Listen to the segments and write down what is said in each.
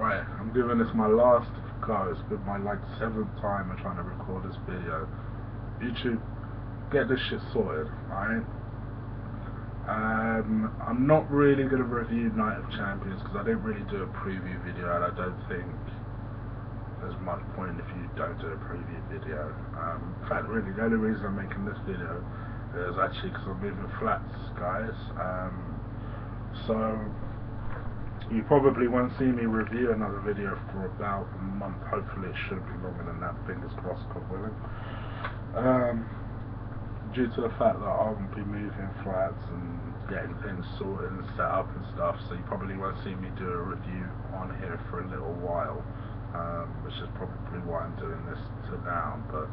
Right, I'm giving this my last go. It's been my like 7th time I'm trying to record this video. YouTube, get this shit sorted, alright? I'm not really going to review Night of Champions because I didn't really do a preview video, and I don't think there's much point if you don't do a preview video. In fact, really, the only reason I'm making this video is actually because I'm moving flats, guys. So you probably won't see me review another video for about a month. Hopefully it shouldn't be longer than that, fingers crossed, God willing. Due to the fact that I won't be moving flats and getting things sorted and set up and stuff, so you probably won't see me do a review on here for a little while, which is probably why I'm doing this to now. But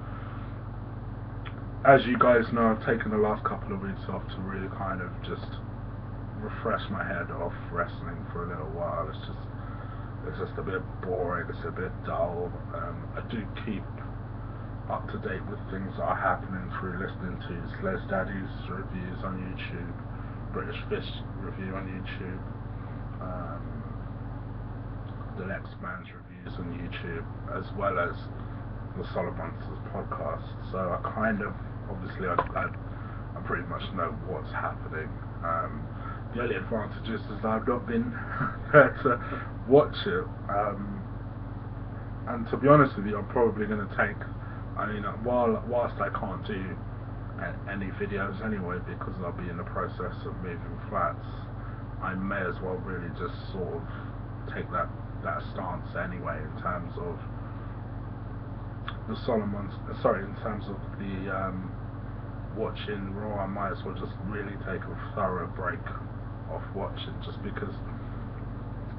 as you guys know, I've taken the last couple of weeks off to really kind of just refresh my head off wrestling for a little while. It's just a bit boring, it's a bit dull. I do keep up to date with things that are happening through listening to Les Daddy's reviews on YouTube, British Fish review on YouTube, the Lex Man's reviews on YouTube, as well as the Solid Monsters podcast. So I kind of, obviously I pretty much know what's happening. The only advantage is that I've not been there to watch it, and to be honest with you, I'm probably going to take, whilst I can't do any videos anyway because I'll be in the process of moving flats, I may as well really just sort of take that stance anyway in terms of the in terms of the watching Raw. I might as well just really take a thorough break off watching, just because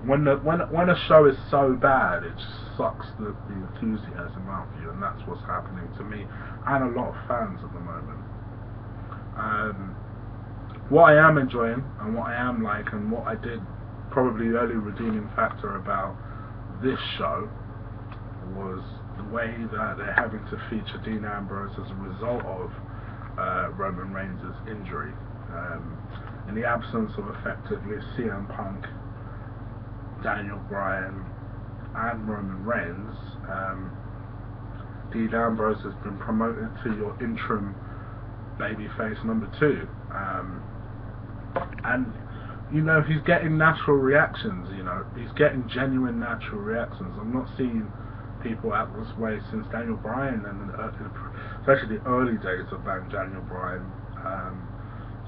when a show is so bad, it just sucks the enthusiasm out of you, and that's what's happening to me and a lot of fans at the moment. What I am enjoying and what I am like, and what I did, probably the only redeeming factor about this show was the way that they're having to feature Dean Ambrose as a result of Roman Reigns' injury. In the absence of effectively CM Punk, Daniel Bryan and Roman Reigns, Dean Ambrose has been promoted to your interim babyface number 2, and he's getting natural reactions. He's getting genuine natural reactions. I'm not seeing people act this way since Daniel Bryan, and especially the early days of Daniel Bryan.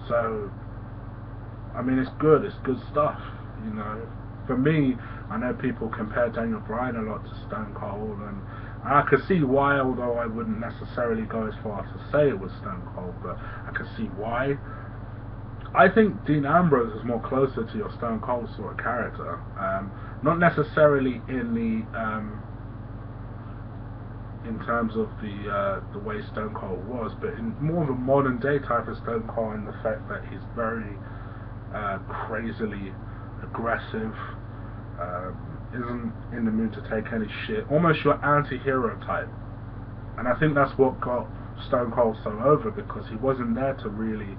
So I mean, it's good stuff. For me, I know people compare Daniel Bryan a lot to Stone Cold, and I can see why, although I wouldn't necessarily go as far as to say it was Stone Cold, but I can see why. I think Dean Ambrose is more closer to your Stone Cold sort of character, not necessarily in terms of the way Stone Cold was, but in more of a modern day type of Stone Cold, in the fact that he's very crazily aggressive, isn't in the mood to take any shit, almost your anti-hero type. And I think that's what got Stone Cold so over, because he wasn't there to really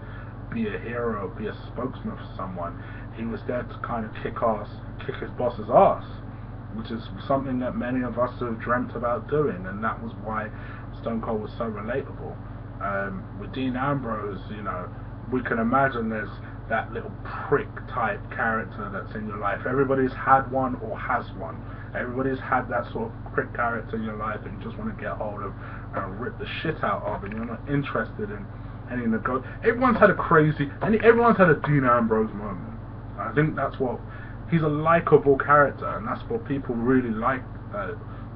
be a hero, be a spokesman for someone. He was there to kind of kick his boss's ass, which is something that many of us have dreamt about doing, and that was why Stone Cold was so relatable. With Dean Ambrose, we can imagine there's that little prick type character that's in your life. Everybody's had one or has one. Everybody's had that sort of prick character in your life that you just want to get hold of and rip the shit out of, and you're not interested in any everyone's had everyone's had a Dean Ambrose moment. I think that's what, he's a likable character, and that's what people really like,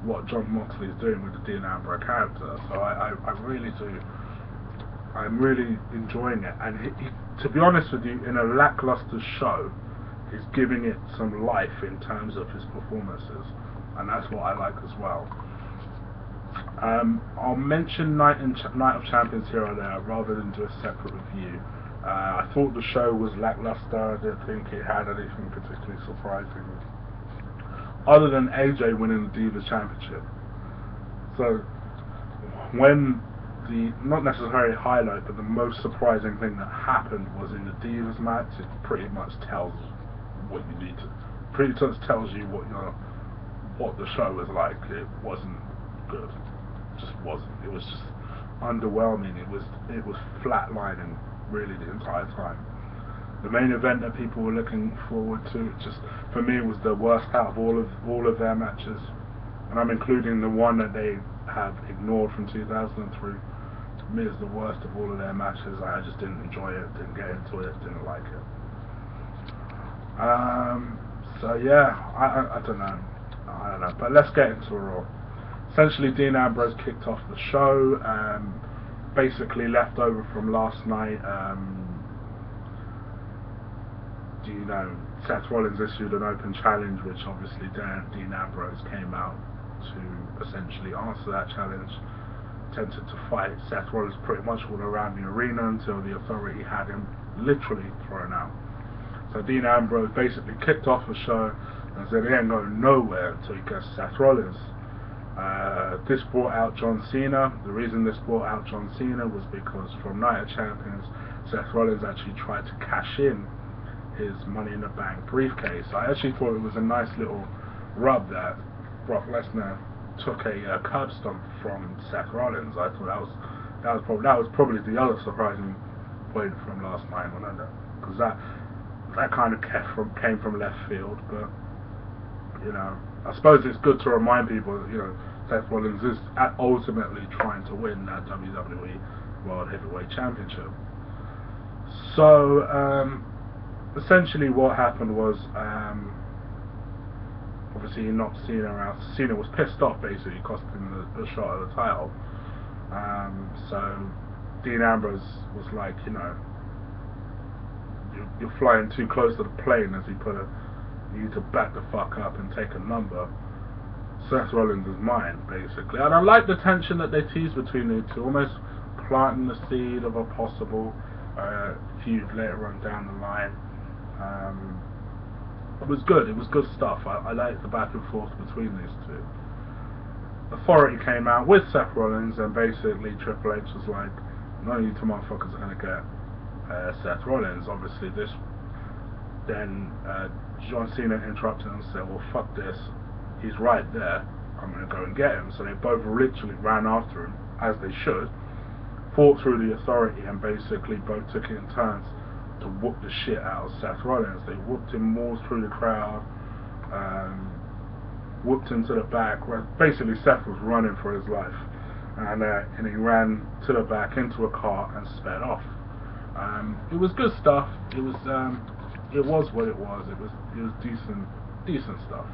what Jon Moxley is doing with the Dean Ambrose character. So I really do. I'm really enjoying it, and he, to be honest with you, in a lackluster show, he's giving it some life in terms of his performances, and that's what I like as well. I'll mention Night of Champions here or there rather than do a separate review. I thought the show was lackluster. I didn't think it had anything particularly surprising, other than AJ winning the Divas Championship. So when not necessarily highlight, but the most surprising thing that happened was in the Divas match. It pretty much tells what you need to, pretty much tells you what what the show was like. It wasn't good. It just wasn't. It was just underwhelming. It was flatlining really the entire time. The main event that people were looking forward to, just for me, it was the worst out of all of their matches, and I'm including the one that they have ignored from 2003. To me, it's the worst of all of their matches. I just didn't enjoy it, didn't get into it, didn't like it. So yeah, I don't know. But let's get into Raw. Essentially, Dean Ambrose kicked off the show. Basically, left over from last night. Seth Rollins issued an open challenge, which obviously Dean Ambrose came out to essentially answer that challenge. Attempted to fight Seth Rollins pretty much all around the arena until the Authority had him literally thrown out. So Dean Ambrose basically kicked off the show and said he ain't going nowhere until he gets Seth Rollins. This brought out John Cena. The reason this brought out John Cena was because from Night of Champions, Seth Rollins actually tried to cash in his Money in the Bank briefcase. I actually thought it was a nice little rub that Brock Lesnar took a curb stomp from Seth Rollins. I thought that was probably the other surprising point from last night, because that kind of came from left field. But I suppose it's good to remind people that Seth Rollins is ultimately trying to win that WWE World Heavyweight Championship. So essentially what happened was, obviously he knocked Cena out. Cena was pissed off, basically, cost him the shot at the title. So Dean Ambrose was like, you're flying too close to the plane, as he put it. You need to back the fuck up and take a number. Seth Rollins is mine, basically. And I like the tension that they teased between the two, almost planting the seed of a possible feud later on down the line. It was good. It was good stuff. I liked the back and forth between these two. Authority came out with Seth Rollins, and basically Triple H was like, none of you two motherfuckers are going to get Seth Rollins. Obviously then John Cena interrupted and said, well, fuck this, he's right there, I'm going to go and get him. So they both literally ran after him, as they should, fought through the Authority, and basically both took it in turns to whoop the shit out of Seth Rollins. They whooped him more through the crowd, whooped him to the back, where basically Seth was running for his life, and he ran to the back into a car and sped off. It was good stuff. It was what it was. It was decent stuff.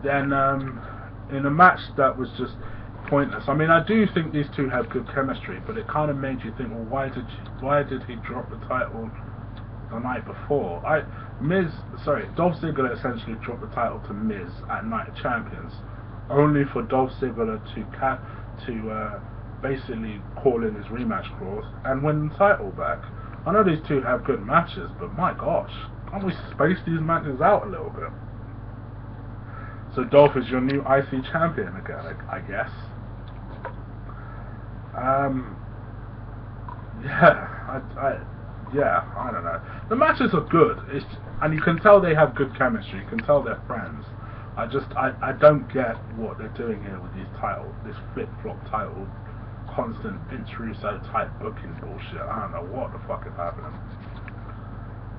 Then in a match that was just pointless. I mean, I do think these two have good chemistry, but it kind of made you think, well, why did he drop the title the night before? Dolph Ziggler essentially dropped the title to Miz at Night of Champions, only for Dolph Ziggler to basically call in his rematch clause and win the title back. I know these two have good matches, but my gosh, can't we space these matches out a little bit? So Dolph is your new IC champion again, I guess. I don't know. The matches are good, and you can tell they have good chemistry. You can tell they're friends. I don't get what they're doing here with these titles, this flip-flop title, constant Vince Russo type booking bullshit. I don't know what the fuck is happening.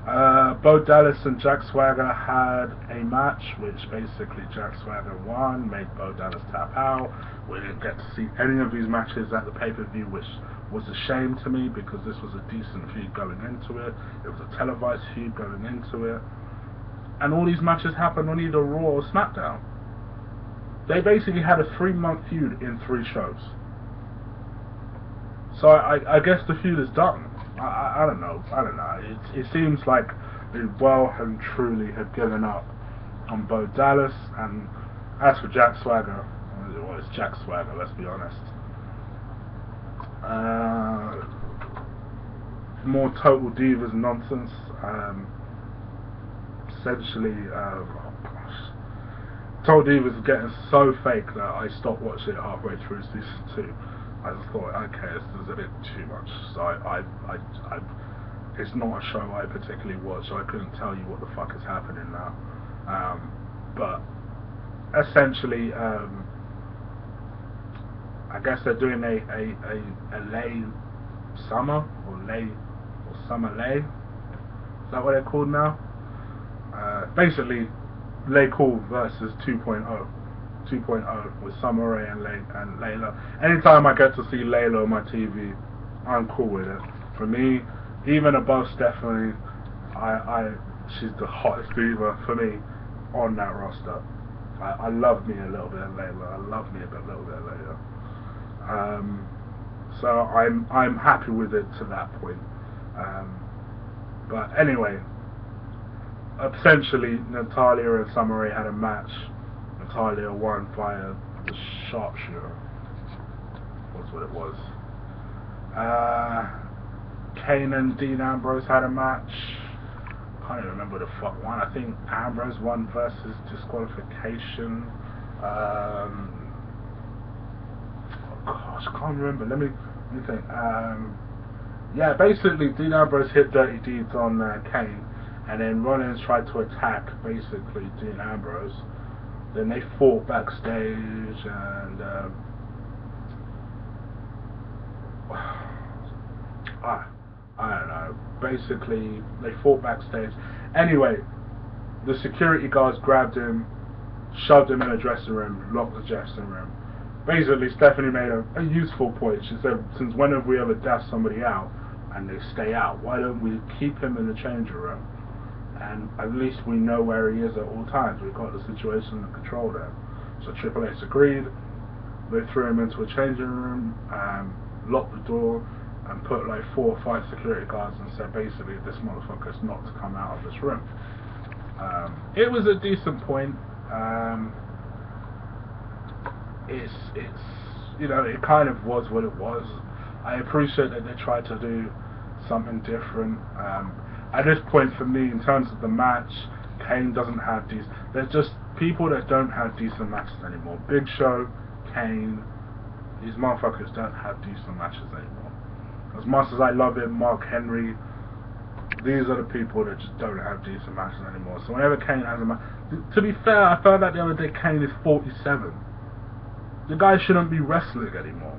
Bo Dallas and Jack Swagger had a match, which basically Jack Swagger won, made Bo Dallas tap out. We didn't get to see any of these matches at the pay-per-view, which was a shame to me, because this was a decent feud going into it. It was a televised feud going into it. And all these matches happened on either Raw or SmackDown. They basically had a 3-month feud in 3 shows. So I guess the feud is done. I don't know. It seems like they well and truly have given up on Bo Dallas. And as for Jack Swagger, well, it's Jack Swagger, let's be honest. More Total Divas nonsense. Essentially, Total Divas is getting so fake that I stopped watching it halfway through season 2. I just thought, okay, this is a bit too much. So I it's not a show I particularly watch, so I couldn't tell you what the fuck is happening now. But essentially, I guess they're doing a lay summer or summer lay. Is that what they're called now? Basically, Lay Cool versus 2.0. 2.0 with Summer Rae and Layla. Anytime I get to see Layla on my TV, I'm cool with it. For me, even above Stephanie, she's the hottest diva for me on that roster. I love me a little bit of Layla. I love me a little bit of Layla. So I'm happy with it to that point. But anyway, essentially Natalya and Summer Rae had a match. Natalya won via the sharpshooter. That's what it was. Kane and Dean Ambrose had a match. Can't even remember the fuck one. I think Ambrose won versus disqualification. Oh gosh, I can't remember. Let me think. Yeah, basically Dean Ambrose hit Dirty Deeds on Kane, and then Rollins tried to attack basically Dean Ambrose. Then they fought backstage, and I don't know. Basically, they fought backstage. Anyway, the security guards grabbed him, shoved him in a dressing room, locked the dressing room. Basically, Stephanie made a useful point. She said, since when have we ever dashed somebody out and they stay out? Why don't we keep him in the changing room? And at least we know where he is at all times. We've got the situation under control there. So Triple H agreed. They threw him into a changing room, locked the door, and put like 4 or 5 security guards and said basically this motherfucker's not to come out of this room. It was a decent point. It's you know, it kind of was what it was. I appreciate that they tried to do something different. At this point for me, in terms of the match, Kane doesn't have these. There's just people that don't have decent matches anymore. Big Show, Kane, these motherfuckers don't have decent matches anymore. As much as I love him, Mark Henry, these are the people that just don't have decent matches anymore. So whenever Kane has a match, to be fair, I found out the other day Kane is 47. The guy shouldn't be wrestling anymore.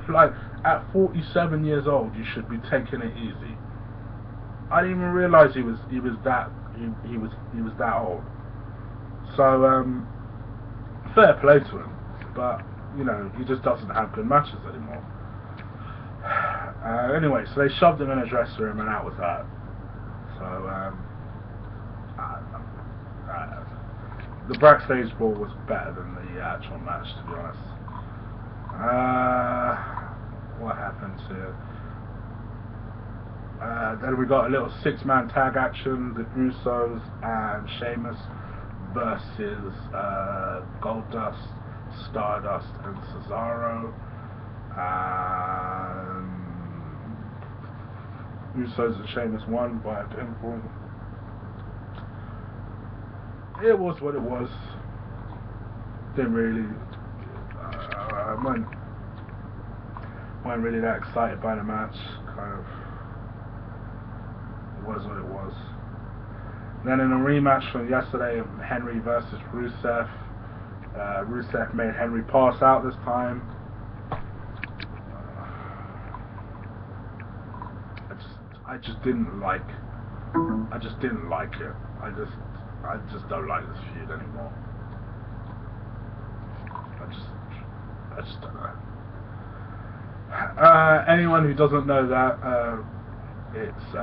Like, at 47 years old, you should be taking it easy. I didn't even realise he was that old. So fair play to him, but you know, he just doesn't have good matches anymore. Anyway, so they shoved him in a dressing room, and that was that. So the backstage brawl was better than the actual match, to be honest. What happened here? Then we got a little 6-man tag action, the Usos and Sheamus versus Goldust, Stardust and Cesaro. Usos and Sheamus won by a pinfall. It was what it was. Didn't really weren't really that excited by the match. Kind of was what it was. Then in a rematch from yesterday, Henry versus Rusev. Rusev made Henry pass out this time. I just didn't like it. I just don't like this feud anymore. I just don't know. Anyone who doesn't know that, it's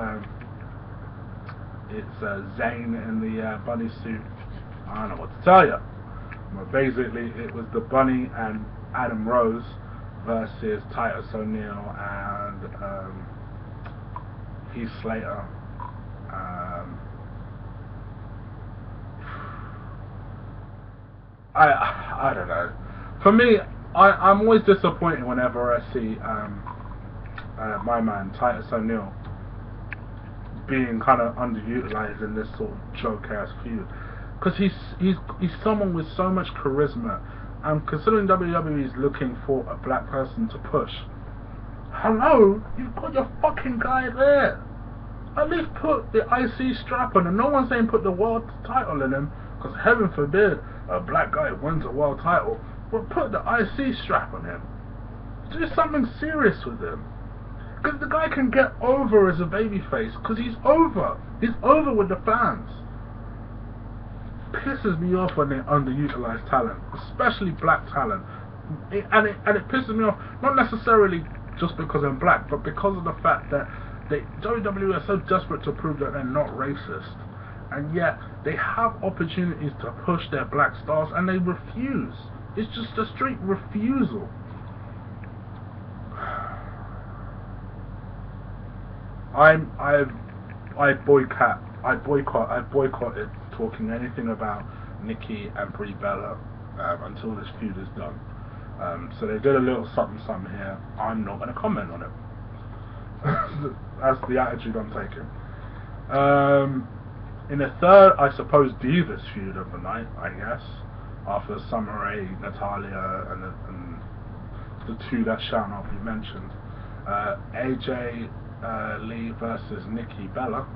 Zayn in the bunny suit. I don't know what to tell you. But basically, it was the Bunny and Adam Rose versus Titus O'Neil and Heath Slater. I don't know. For me, I'm always disappointed whenever I see my man Titus O'Neil being kind of underutilized in this sort of joke-ass feud, because he's someone with so much charisma, and considering WWE is looking for a black person to push, hello, you've got your fucking guy there. At least put the IC strap on him. No one's saying put the world title in him, because heaven forbid a black guy wins a world title. But put the IC strap on him. Do something serious with him. Because the guy can get over as a babyface, because he's over. He's over with the fans. Pisses me off when they underutilize talent, especially black talent. And it pisses me off, not necessarily just because I'm black, but because of the fact that WWE are so desperate to prove that they're not racist, and yet they have opportunities to push their black stars and they refuse. It's just a straight refusal. I boycotted talking anything about Nikki and Brie Bella until this feud is done. So they did a little something here. I'm not going to comment on it. That's the attitude I'm taking. In the third, I suppose, Divas feud of the night, I guess, after Summer Rae, Natalya, and the two that shall not be mentioned, AJ Lee versus Nikki Bella.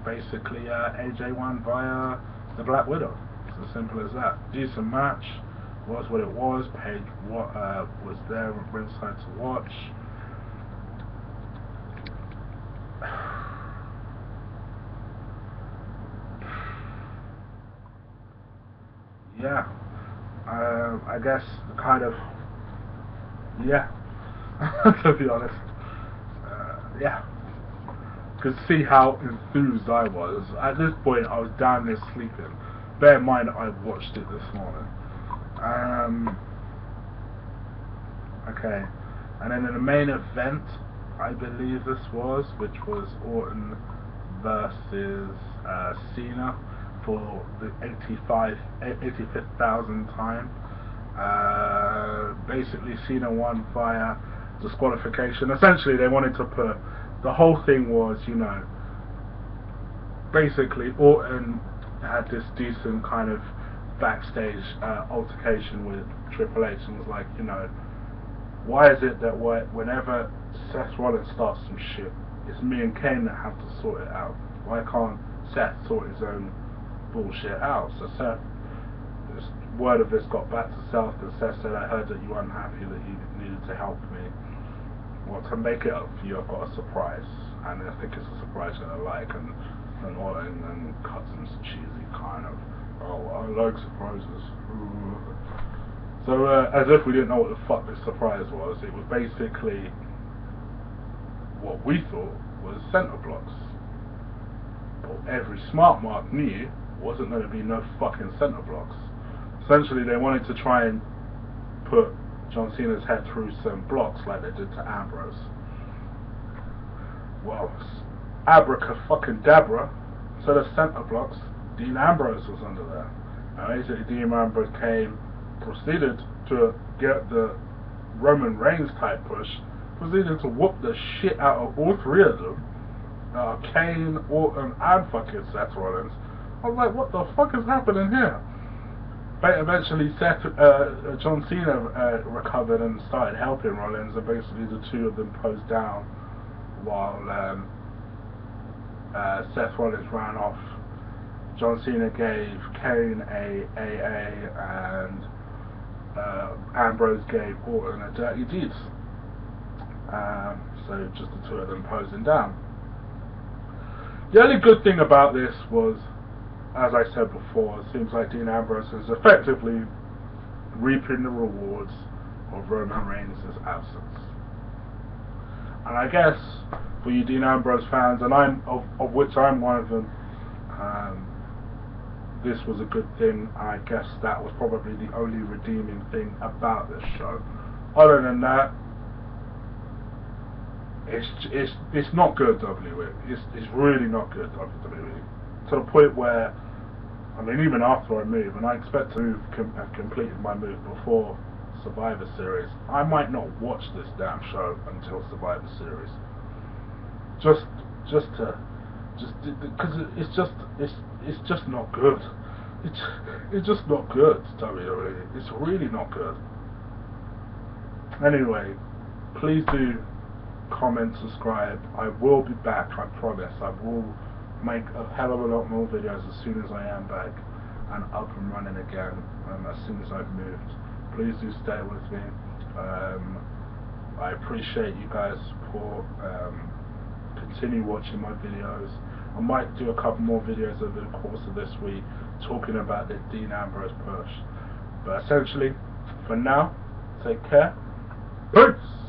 Basically, AJ won via the Black Widow. It's as simple as that. Decent match. Was what it was. Paige was there at ringside to watch. Yeah. I guess kind of. Yeah. To be honest. Yeah. Could see how enthused I was. At this point, I was down there sleeping. Bear in mind, I watched it this morning. Okay, and then in the main event, I believe this was, which was Orton versus Cena for the 85,000th time. Basically, Cena won via disqualification. Essentially, they wanted to put, the whole thing was, you know, basically Orton had this decent kind of backstage altercation with Triple H and was like, you know, why is it that whenever Seth Rollins starts some shit, it's me and Kane that have to sort it out? Why can't Seth sort his own bullshit out? So Seth, this word of this got back to Seth, and Seth said, I heard that you were unhappy that you needed to help me. Well, to make it up for you, I've got a surprise, and I think it's a surprise that I like, and Orton and cuts him some cheesy kind of, oh, I like surprises. So, as if we didn't know what the fuck this surprise was, it was basically what we thought was centre blocks. But every smart mark knew wasn't going to be no fucking centre blocks. Essentially, they wanted to try and put John Cena's head through some blocks like they did to Ambrose. Well, abracadabra, instead of centre blocks, Dean Ambrose was under there. And basically Dean Ambrose proceeded to get the Roman Reigns type push, proceeded to whoop the shit out of all three of them, Kane, Orton, and fucking Seth Rollins. I was like, what the fuck is happening here? But eventually John Cena recovered and started helping Rollins, and basically the two of them posed down while Seth Rollins ran off. John Cena gave Kane a AA, and Ambrose gave Orton a dirty deeds. So just the two of them posing down. The only good thing about this was, as I said before, it seems like Dean Ambrose is effectively reaping the rewards of Roman Reigns' absence. And I guess for you Dean Ambrose fans, and of which I'm one of them, this was a good thing. I guess that was probably the only redeeming thing about this show. Other than that, it's not good, WWE. It's really not good, WWE. To the point where, I mean, even after I move, and I expect to have completed my move before Survivor Series, I might not watch this damn show until Survivor Series. Just because it's just not good. It's just not good, WWE. It's really not good. Anyway, please do comment, subscribe. I will be back, I promise. I will make a hell of a lot more videos as soon as I am back and up and running again, as soon as I've moved. Please do stay with me. I appreciate you guys' support. Continue watching my videos. I might do a couple more videos over the course of this week talking about the Dean Ambrose push. But essentially, for now, take care. Peace!